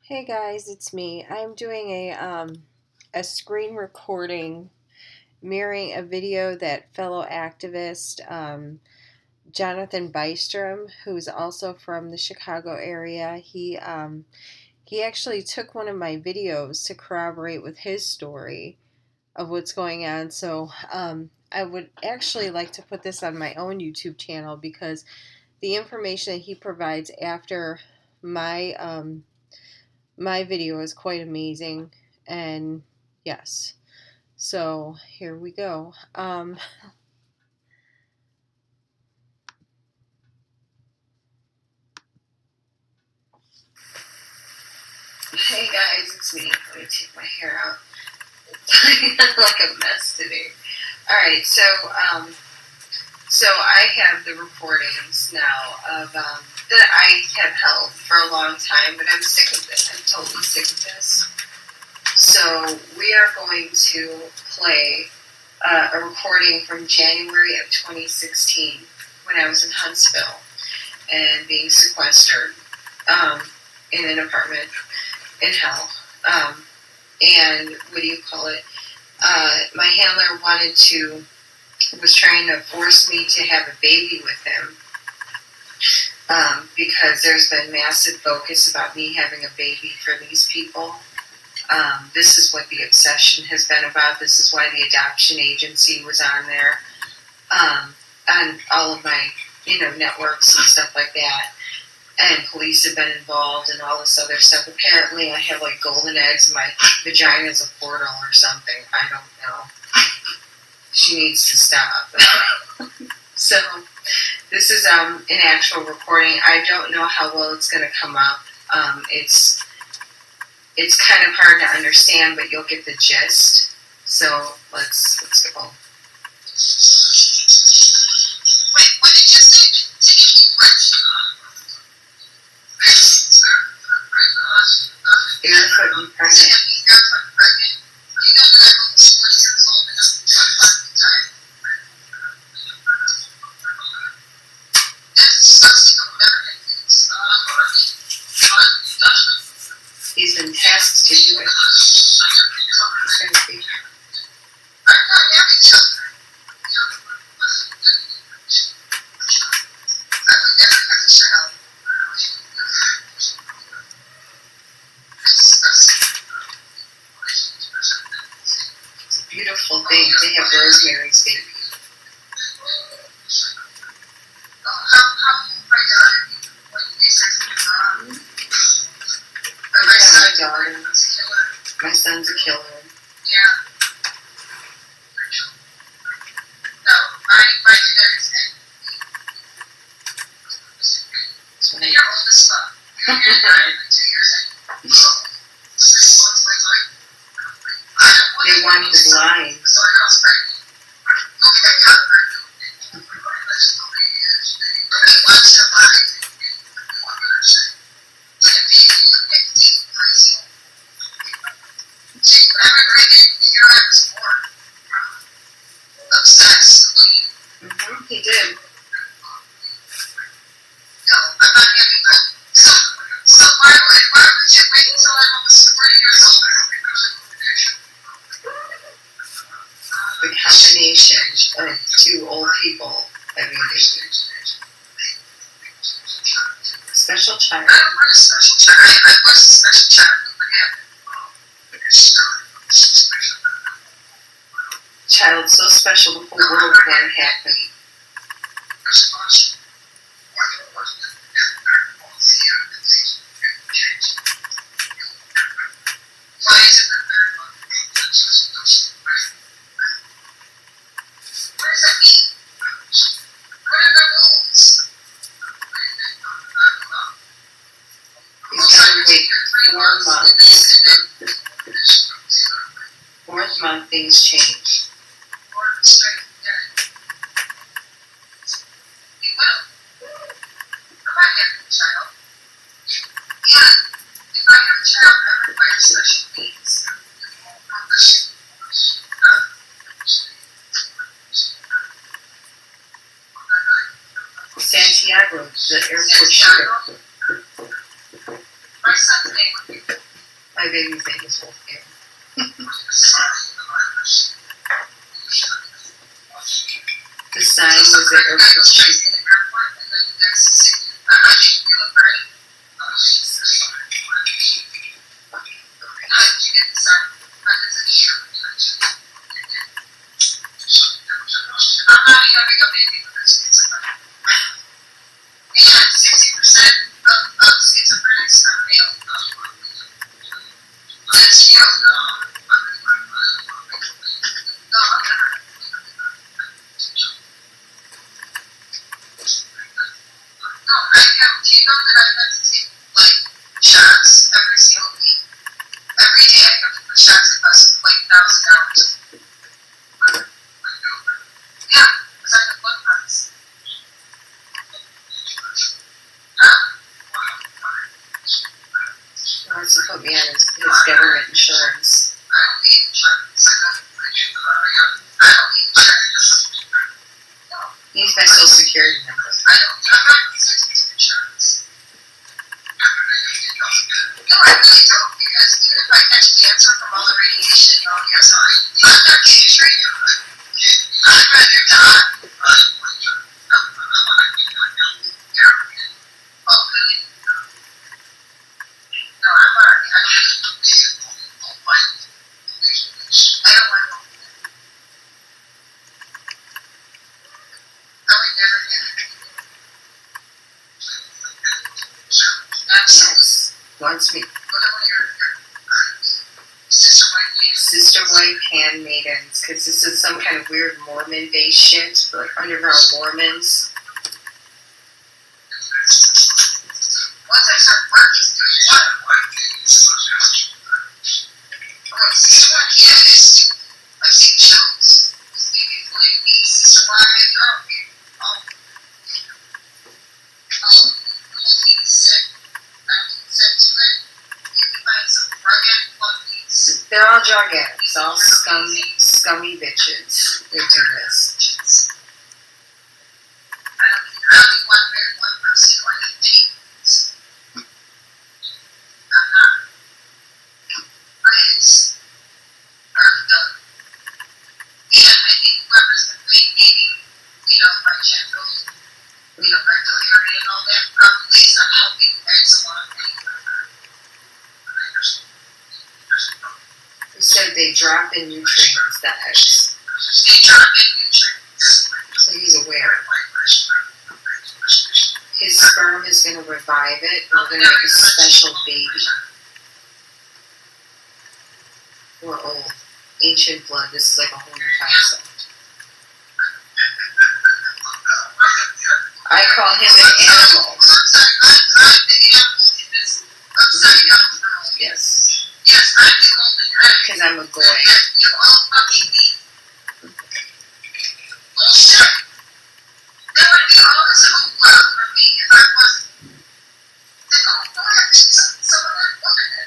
Hey guys, it's me. I'm doing a screen recording mirroring a video that fellow activist Jonathan Bystrom, who's also from the Chicago area, he actually took one of my videos to corroborate with his story of what's going on. So I would actually like to put this on my own YouTube channel because the information that he provides after my video is quite amazing. And yes, so here we go. Hey guys, it's me. Let me take my hair out. It's like a mess today. Alright, so I have the recordings now of that I have held for a long time, but I'm sick of this. I'm totally sick of this. So we are going to play a recording from January of 2016 when I was in Huntsville and being sequestered in an apartment in hell. And what do you call it? My handler was trying to force me to have a baby with him because there's been massive focus about me having a baby for these people. This is what the obsession has been about. This is why the adoption agency was on there, on all of my, networks and stuff like that. And police have been involved and all this other stuff. Apparently, I have like golden eggs and my vagina is a portal or something. I don't know. She needs to stop. So, this is an actual recording. I don't know how well it's going to come up. It's kind of hard to understand, but you'll get the gist. So let's go. Wait, what did you say? Barefoot and pregnant. He's been tasked to do it. It's a beautiful thing to have Rosemary's baby. My son's a killer. Yeah. No, my dad is angry. And you're old as fuck. You're 2 years in. They want his line. He did. No, I'm not having that. So why would you wait until I'm almost 40 years old? The combination of two old people having a baby. Special child. I want a special child. I was a special child. Child so special the whole world won't happen. He's got to wait 4 months. 4th month, things change. Santiago, the airport shooter. My son's name would be My baby's name is Wolfgang. The sign was at airport. I'm not having a baby with schizophrenia. And 60% of schizophrenics are male. That's you. No, I have, do you know that I have to take, like, shots every single week? Every day I have to put shots that cost, like, $1,000. Yeah, because I have blood clots. He wants to put me on his government insurance. I don't need insurance. I don't need insurance. No, He's my social security number. I'm not using insurance. No, I really don't, because if I catch cancer from all the radiation, oh yes, I'm not getting treated. I'd rather die. Oh, really? No, I'm already, I don't want to. I would never get it. Absolutely. Yes. Wants me. Whatever your sister wife is. Sister wife handmaidens, because this is some kind of weird Mormon based shit, like underground Mormons. Once I start working, sister wife, yes. I've seen shows. This baby is like me, sister wife, he's sick. He's sick to it. He finds some drug addict monkeys. They're all drug addicts, all scummy bitches. They do this. I don't think one person or the things. I'm not. Friends are done. And I think whoever's dating, my general, mental area and all that probably is not helping. There's a lot of things. He said they drop in nutrients, the eggs. They drop in nutrients. So he's aware. His sperm is going to revive it, and we're going to make a special baby. We're old. Ancient blood. This is like a whole new concept. I call him an animal. I'm the animal in this upside down world. Yes. Yes, I'm the golden egg. Because I'm a goy. You all fucking me. Bullshit. There would be all this hoopla for me if I wasn't. Then go back to some of that woman.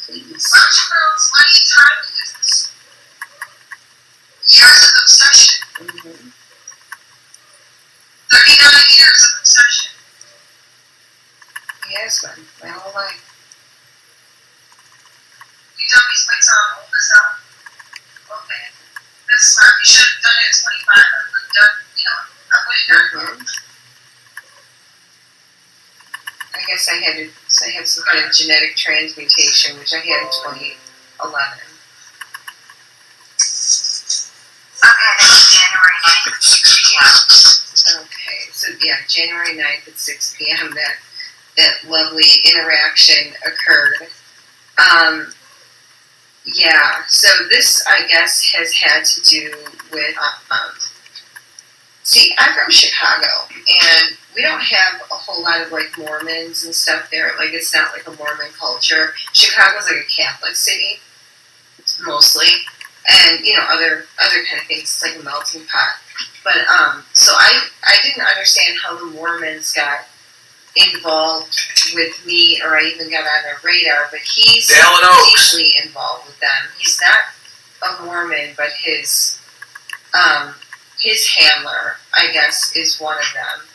Please. Bunch of girls, money and time in business. Years of obsession. Mm-hmm. 39 years of obsession. He has been. My whole life. You dummies wait till I'm old as hell. Okay. That's smart. You should have done it at 25. I would have done, I would have done it. I guess I had some kind of genetic transmutation, which I had in 2011. Okay, that's January 9th at 6 p.m. Okay, so yeah, January 9th at 6 p.m. that lovely interaction occurred. Yeah, so this, I guess, has had to do with, see, I'm from Chicago, and we don't have a whole lot of, like, Mormons and stuff there. Like, it's not like a Mormon culture. Chicago's like a Catholic city, mostly, and, other kind of things. It's like a melting pot. But, so I didn't understand how the Mormons got involved with me, or I even got on their radar, but he's deeply involved with them. He's not a Mormon, but his handler, I guess, is one of them.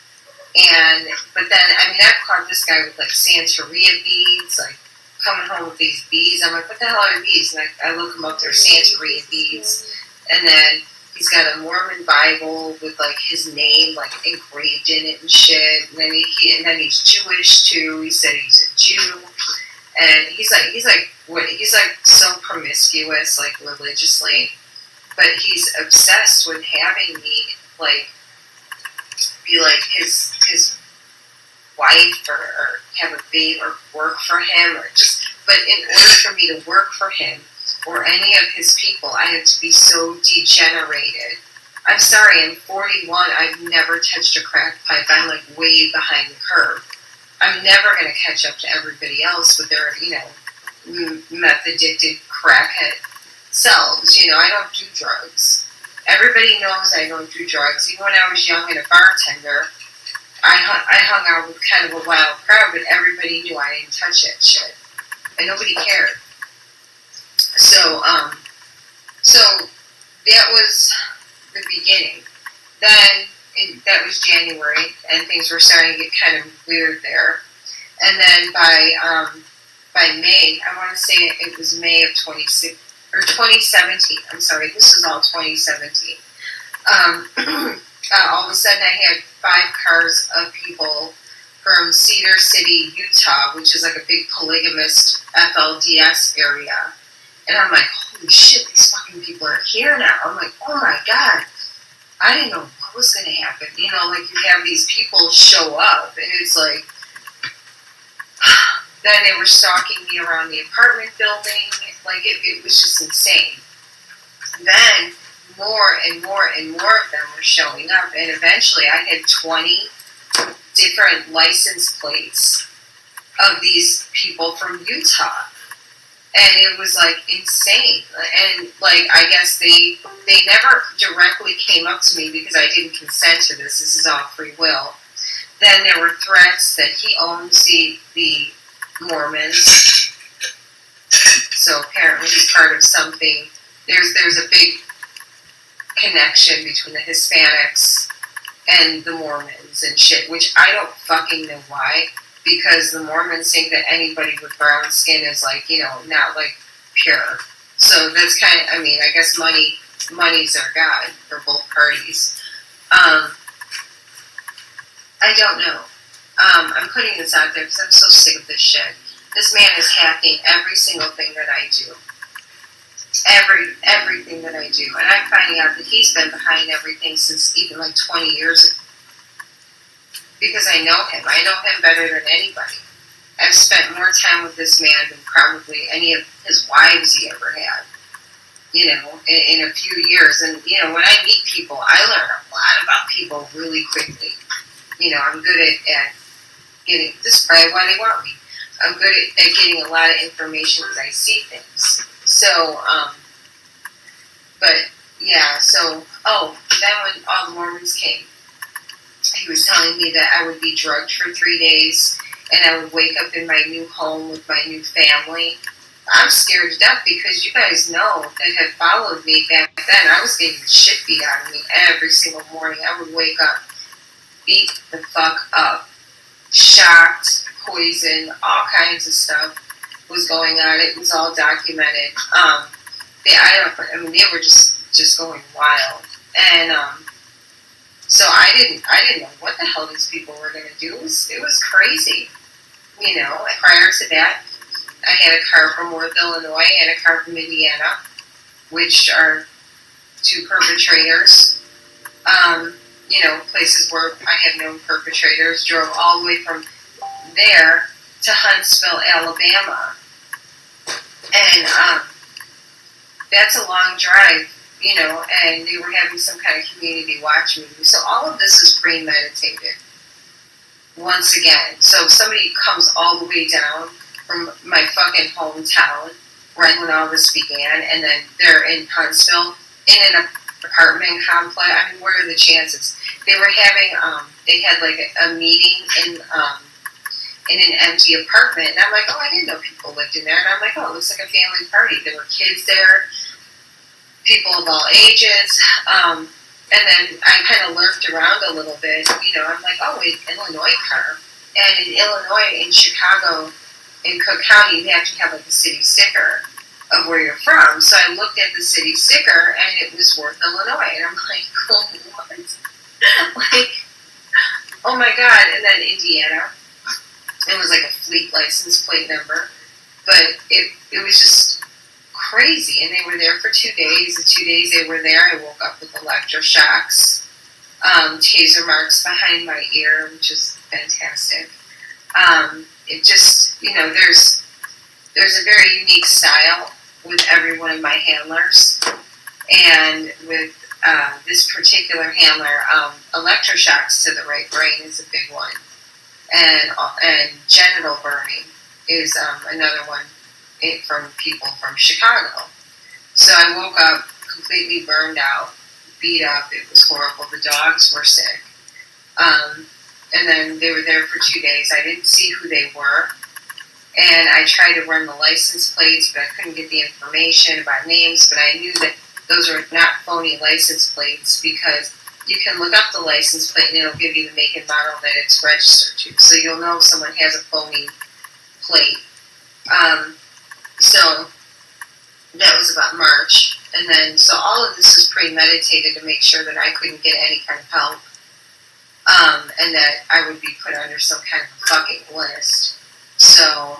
But then, I've caught this guy with, like, Santeria beads, like, coming home with these beads. I'm like, what the hell are these? And I look them up. They're Santeria beads. And then he's got a Mormon Bible with like his name like engraved in it and shit. And then he's Jewish too. He said he's a Jew. And he's like so promiscuous, like religiously. But he's obsessed with having me like be like his wife or have a baby or work for him or just. But in order for me to work for him or any of his people, I have to be so degenerated. I'm sorry, I'm 41. I've never touched a crack pipe. I'm like way behind the curve. I'm never going to catch up to everybody else with their, meth addicted crackhead selves. I don't do drugs. Everybody knows I don't do drugs. Even when I was young and a bartender, I hung out with kind of a wild crowd, but everybody knew I didn't touch that shit. And nobody cared. So that was the beginning. Then that was January, and things were starting to get kind of weird there. And then by May, I want to say it was May of 2017. I'm sorry, this was all 2017. All of a sudden, I had 5 cars of people from Cedar City, Utah, which is like a big polygamist FLDS area. And I'm like, holy shit, these fucking people are here now. I'm like, oh my God. I didn't know what was going to happen. You have these people show up, and it's like, then they were stalking me around the apartment building. Like, it was just insane. Then more and more and more of them were showing up, and eventually I had 20 different license plates of these people from Utah. And it was like insane. And like, I guess they never directly came up to me because I didn't consent to this. This is all free will. Then there were threats that he owns the Mormons. So apparently he's part of something. There's a big connection between the Hispanics and the Mormons and shit, which I don't fucking know why. Because the Mormons think that anybody with brown skin is like, not like pure. So that's kind of, I guess money's their god for both parties. I don't know. I'm putting this out there because I'm so sick of this shit. This man is hacking every single thing that I do. Everything that I do. And I'm finding out that he's been behind everything since even like 20 years ago. Because I know him. I know him better than anybody. I've spent more time with this man than probably any of his wives he ever had. In a few years. And, when I meet people, I learn a lot about people really quickly. I'm good at getting, this is probably why they want me. I'm good at getting a lot of information because I see things. So, then when all the Mormons came, he was telling me that I would be drugged for 3 days and I would wake up in my new home with my new family. I'm scared to death because you guys know that have followed me back then. I was getting the shit beat out of me every single morning. I would wake up, beat the fuck up, shocked, poisoned, all kinds of stuff was going on. It was all documented. They were just going wild. And, so I didn't know what the hell these people were going to do. It was crazy. Prior to that, I had a car from North Illinois and a car from Indiana, which are 2 perpetrators. Places where I have known perpetrators. Drove all the way from there to Huntsville, Alabama. And that's a long drive. And they were having some kind of community watch meeting. So all of this is premeditated. Once again. So if somebody comes all the way down from my fucking hometown, right when all this began, and then they're in Huntsville, in an apartment complex, what are the chances? They were having, they had like a meeting in an empty apartment, and I'm like, oh, I didn't know people lived in there, and I'm like, oh, it looks like a family party. There were kids there, people of all ages, and then I kind of lurked around a little bit, I'm like, oh, an Illinois car, and in Illinois, in Chicago, in Cook County, you have to have like a city sticker of where you're from. So I looked at the city sticker, and it was Worth, Illinois, and I'm like, oh, what? Like, oh my God! And then Indiana, it was like a fleet license plate number, but it was just crazy. And they were there for 2 days. The 2 days they were there, I woke up with electroshocks, taser marks behind my ear, which is fantastic. It just, there's a very unique style with every one of my handlers, and with this particular handler, electroshocks to the right brain is a big one, and genital burning is another one from people from Chicago. So I woke up completely burned out, beat up. It was horrible. The dogs were sick. And then they were there for 2 days. I didn't see who they were. And I tried to run the license plates, but I couldn't get the information about names. But I knew that those are not phony license plates, because you can look up the license plate and it'll give you the make and model that it's registered to. So you'll know if someone has a phony plate. So that was about March. And then, so all of this was premeditated to make sure that I couldn't get any kind of help. And that I would be put under some kind of fucking list. So,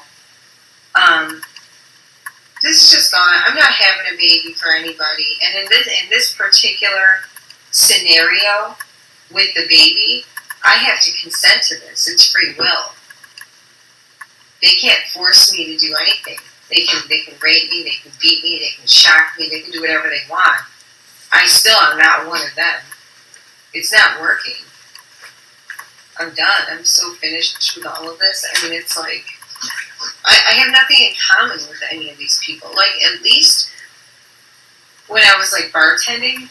this is just gone. I'm not having a baby for anybody. And in this particular scenario with the baby, I have to consent to this. It's free will. They can't force me to do anything. They can rape me, they can beat me, they can shock me, they can do whatever they want. I still am not one of them. It's not working. I'm done. I'm so finished with all of this. I mean, it's like, I have nothing in common with any of these people. Like, at least when I was like bartending,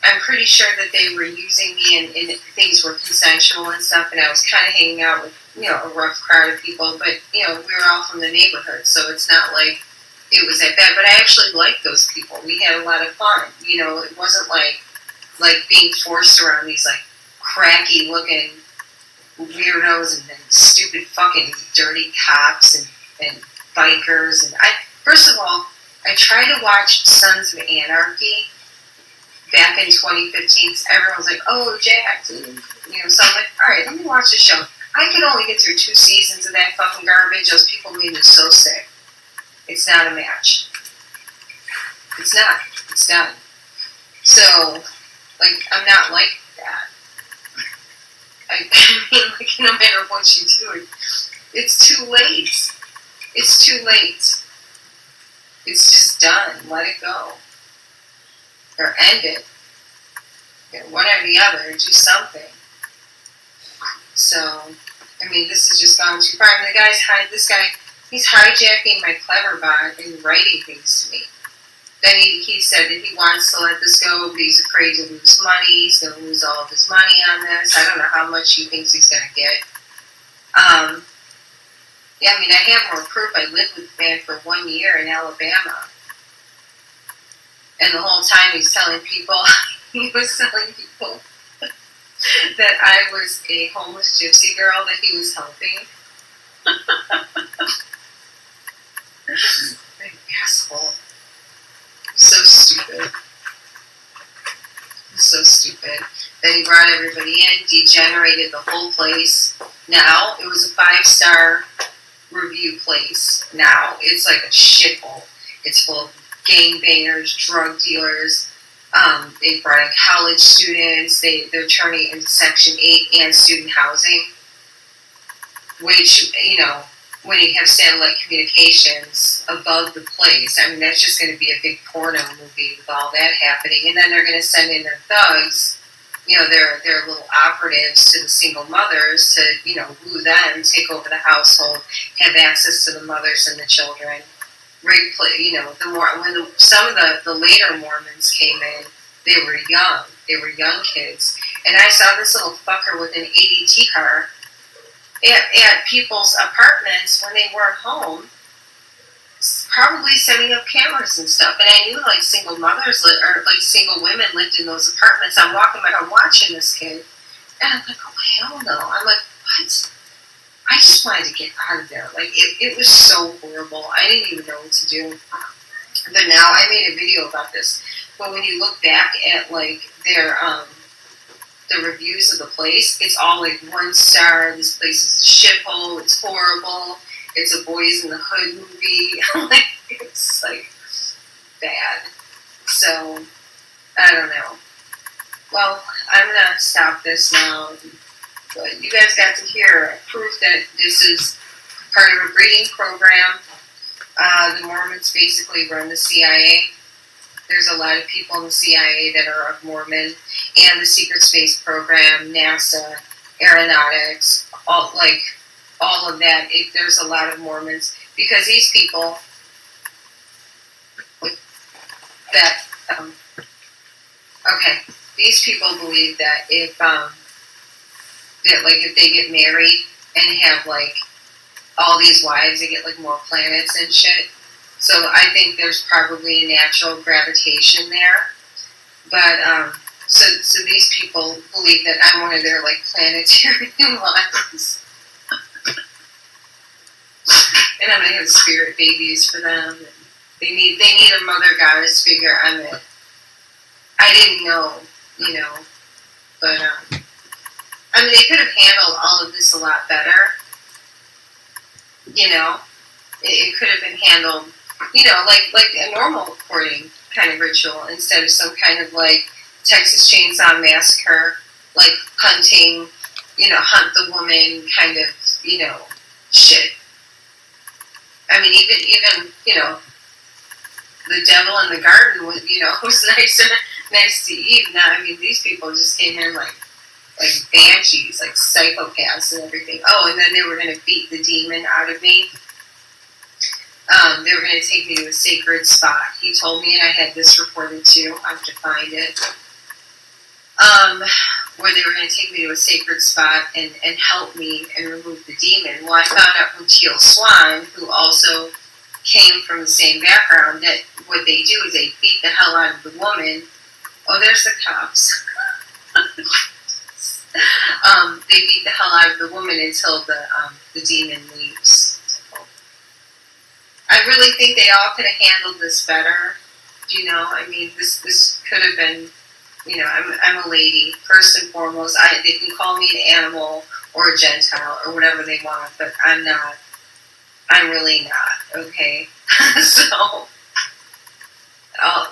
I'm pretty sure that they were using me and things were consensual and stuff, and I was kind of hanging out with, a rough crowd of people, but, we were all from the neighborhood, so it's not like it was that bad. But I actually liked those people. We had a lot of fun. It wasn't like being forced around these like cracky looking weirdos and stupid fucking dirty cops and bikers. And first of all, I tried to watch Sons of Anarchy back in 2015. Everyone was like, oh, Jack, so I'm like, all right, let me watch the show. I could only get through 2 seasons of that fucking garbage. Those people made me so sick. It's not a match. It's not. It's done. So, like, I'm not like that. I mean, like, no matter what you do, it's too late. It's too late. It's just done. Let it go. Or end it. One or the other. Do something. So, I mean, this has just gone too far. I mean, this guy, he's hijacking my clever bot and writing things to me. Then he said that he wants to let this go, but he's afraid to lose money. He's going to lose all of his money on this. I don't know how much he thinks he's going to get. Yeah, I mean, I have more proof. I lived with the man for 1 year in Alabama. And the whole time he was telling people that I was a homeless gypsy girl that he was helping. Big asshole. So stupid. So stupid. Then he brought everybody in, degenerated the whole place. Now, it was a 5-star review place. Now, it's like a shithole. It's full of gangbangers, drug dealers. They brought in college students. They're turning into Section 8 and student housing, which, when you have satellite communications above the place, I mean, that's just going to be a big porno movie with all that happening. And then they're going to send in their thugs, their little operatives to the single mothers to, woo them, take over the household, have access to the mothers and the children. Some of the later Mormons came in, they were young. They were young kids. And I saw this little fucker with an ADT car at people's apartments when they weren't home, probably setting up cameras and stuff. And I knew like single mothers or like single women lived in those apartments. I'm walking by, I'm watching this kid, and I'm like, oh hell no! I'm like, what? I just wanted to get out of there. Like, it was so horrible. I didn't even know what to do. But now, I made a video about this. But when you look back at, like, their, the reviews of the place, it's all, like, 1 star. This place is a shithole. It's horrible. It's a Boys in the Hood movie. Like, it's, like, bad. So, I don't know. Well, I'm going to stop this now. But you guys got to hear proof that this is part of a breeding program. The Mormons basically run the CIA. There's a lot of people in the CIA that are of Mormon, and the secret space program, NASA, aeronautics, all of that. There's a lot of Mormons because these people that these people believe that if if they get married and have like all these wives, they get like more planets and shit. So I think there's probably a natural gravitation there. But so these people believe that I'm one of their like planetary wives. And I'm gonna have spirit babies for them. And they need a mother goddess figure. I'm it. I didn't know, but I mean, they could have handled all of this a lot better. It could have been handled, like a normal courting kind of ritual instead of some kind of like Texas Chainsaw Massacre, like hunting, hunt the woman kind of, shit. I mean, even the devil in the garden was, was nice to Eve. Now, I mean, these people just came in like banshees, like psychopaths and everything. Oh, and then they were going to beat the demon out of me. They were going to take me to a sacred spot. He told me, and I had this reported too. I have to find it. Where they were going to take me to a sacred spot and help me and remove the demon. Well, I found out from Teal Swan, who also came from the same background, that what they do is they beat the hell out of the woman. Oh, there's the cops. They beat the hell out of the woman until the demon leaves. I really think they all could have handled this better. I mean, this could have been, I'm a lady, first and foremost. They can call me an animal or a Gentile or whatever they want, but I'm not. I'm really not, okay? So,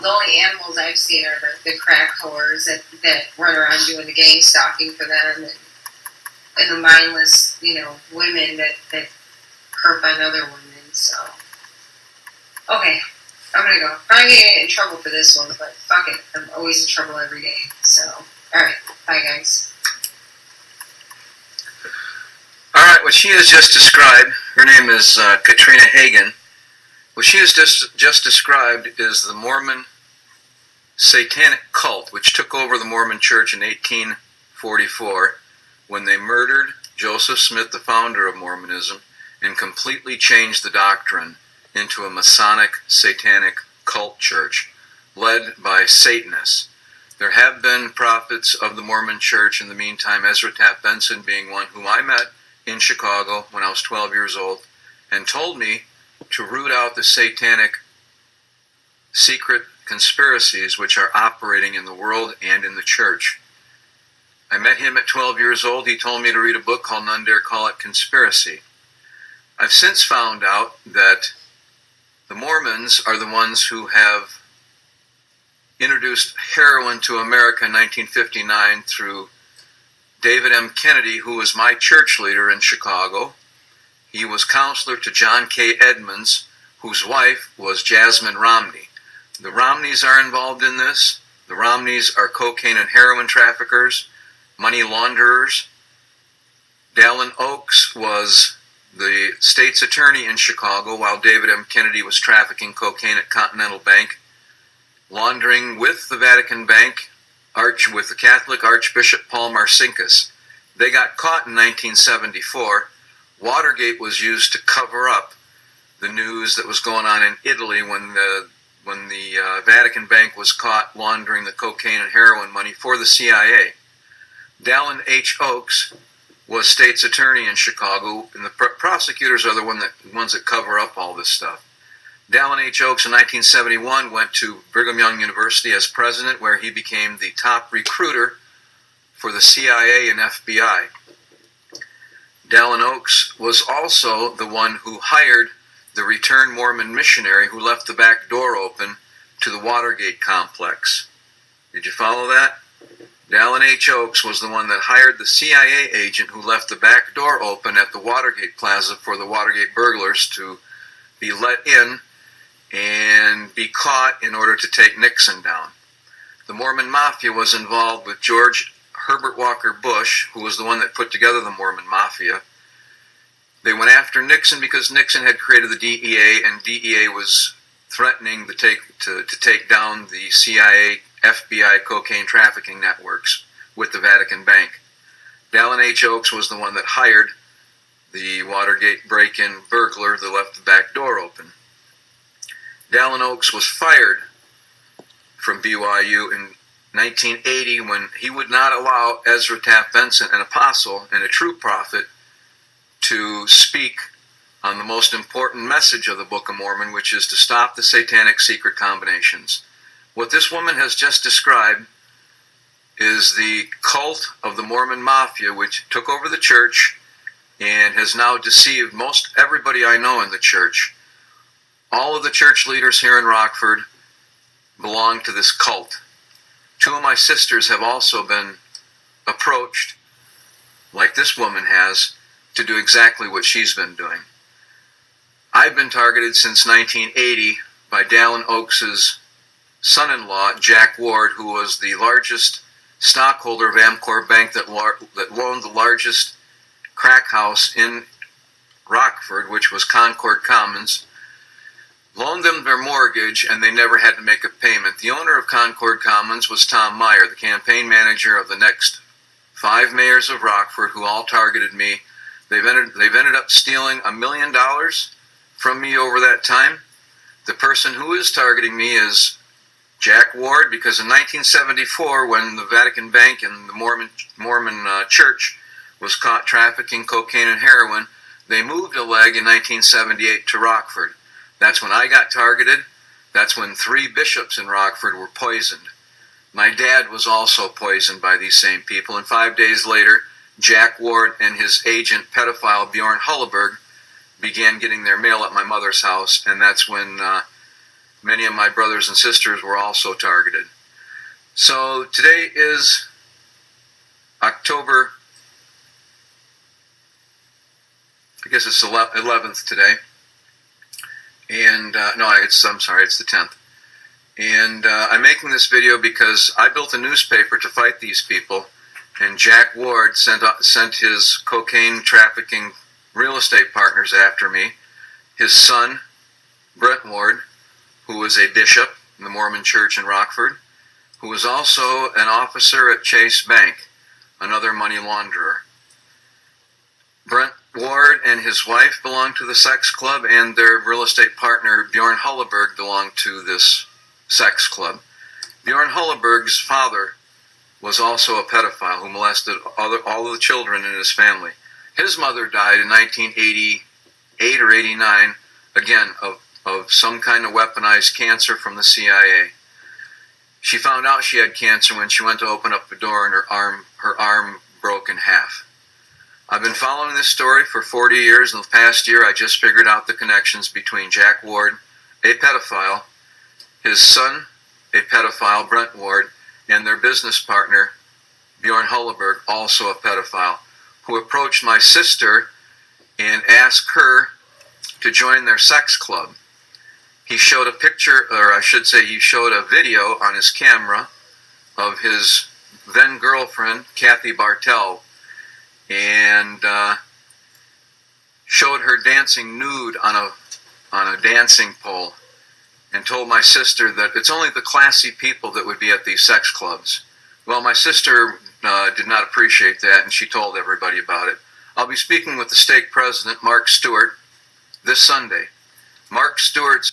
the only animals I've seen are the crack whores that run around doing the gang stalking for them, and the mindless, women that hurt on other women, so. Okay, I'm gonna go. I'm gonna get in trouble for this one, but fuck it. I'm always in trouble every day, so. Alright, bye guys. Alright, what she has just described, her name is Katrina Hagen. What she has just described is the Mormon satanic cult, which took over the Mormon church in 1844 when they murdered Joseph Smith, the founder of Mormonism, and completely changed the doctrine into a Masonic satanic cult church led by Satanists. There have been prophets of the Mormon church in the meantime, Ezra Taft Benson being one whom I met in Chicago when I was 12 years old, and told me to root out the satanic secret conspiracies which are operating in the world and in the church. I met him at 12 years old. He told me to read a book called None Dare Call It Conspiracy. I've since found out that the Mormons are the ones who have introduced heroin to America in 1959 through David M. Kennedy, who was my church leader in Chicago. He was counselor to John K. Edmonds, whose wife was Jasmine Romney. The Romneys are involved in this. The Romneys are cocaine and heroin traffickers, money launderers. Dallin Oaks was the state's attorney in Chicago while David M. Kennedy was trafficking cocaine at Continental Bank, laundering with the Vatican Bank, with the Catholic Archbishop Paul Marcinkus. They got caught in 1974. Watergate was used to cover up the news that was going on in Italy when the Vatican Bank was caught laundering the cocaine and heroin money for the CIA. Dallin H. Oaks was state's attorney in Chicago, and the prosecutors are the ones that cover up all this stuff. Dallin H. Oaks in 1971 went to Brigham Young University as president, where he became the top recruiter for the CIA and FBI. Dallin Oaks was also the one who hired the returned Mormon missionary who left the back door open to the Watergate complex. Did you follow that? Dallin H. Oaks was the one that hired the CIA agent who left the back door open at the Watergate Plaza for the Watergate burglars to be let in and be caught in order to take Nixon down. The Mormon Mafia was involved with George Herbert Walker Bush, who was the one that put together the Mormon Mafia. They went after Nixon because Nixon had created the DEA, and DEA was threatening to take down the CIA, FBI cocaine trafficking networks with the Vatican Bank. Dallin H. Oaks was the one that hired the Watergate break-in burglar that left the back door open. Dallin Oaks was fired from BYU in 1980 when he would not allow Ezra Taft Benson, an apostle and a true prophet, to speak on the most important message of the Book of Mormon, which is to stop the satanic secret combinations. What this woman has just described is the cult of the Mormon Mafia, which took over the church and has now deceived most everybody I know in the church. All of the church leaders here in Rockford belong to this cult. Two of my sisters have also been approached, like this woman has, to do exactly what she's been doing. I've been targeted since 1980 by Dallin Oaks' son-in-law, Jack Ward, who was the largest stockholder of Amcor Bank that loaned the largest crack house in Rockford, which was Concord Commons, loaned them their mortgage, and they never had to make a payment. The owner of Concord Commons was Tom Meyer, the campaign manager of the next 5 mayors of Rockford, who all targeted me. They've ended up stealing $1 million from me over that time. The person who is targeting me is Jack Ward, because in 1974, when the Vatican Bank and the Mormon Church was caught trafficking cocaine and heroin, they moved a leg in 1978 to Rockford. That's when I got targeted. That's when 3 bishops in Rockford were poisoned. My dad was also poisoned by these same people, and 5 days later, Jack Ward and his agent, pedophile Bjorn Hulleberg, began getting their mail at my mother's house, and that's when many of my brothers and sisters were also targeted. So today is October, I guess it's 11th today, and it's the 10th. And I'm making this video because I built a newspaper to fight these people, and Jack Ward sent his cocaine trafficking real estate partners after me. His son, Brent Ward, who was a bishop in the Mormon Church in Rockford, who was also an officer at Chase Bank, another money launderer. Brent Ward and his wife belong to the sex club, and their real estate partner, Bjorn Hulleberg, belonged to this sex club. Bjorn Hulleberg's father was also a pedophile who molested all of the children in his family. His mother died in 1988 or 89, again, of some kind of weaponized cancer from the CIA. She found out she had cancer when she went to open up the door, and her arm broke in half. I've been following this story for 40 years, and the past year I just figured out the connections between Jack Ward, a pedophile, his son, a pedophile, Brent Ward, and their business partner, Bjorn Hulleberg, also a pedophile, who approached my sister and asked her to join their sex club. He showed a picture, or I should say he showed a video on his camera of his then girlfriend, Kathy Bartell, and showed her dancing nude on a dancing pole, and told my sister that it's only the classy people that would be at these sex clubs. Well, my sister did not appreciate that, and she told everybody about it. I'll be speaking with the stake president, Mark Stewart, this Sunday. Mark Stewart's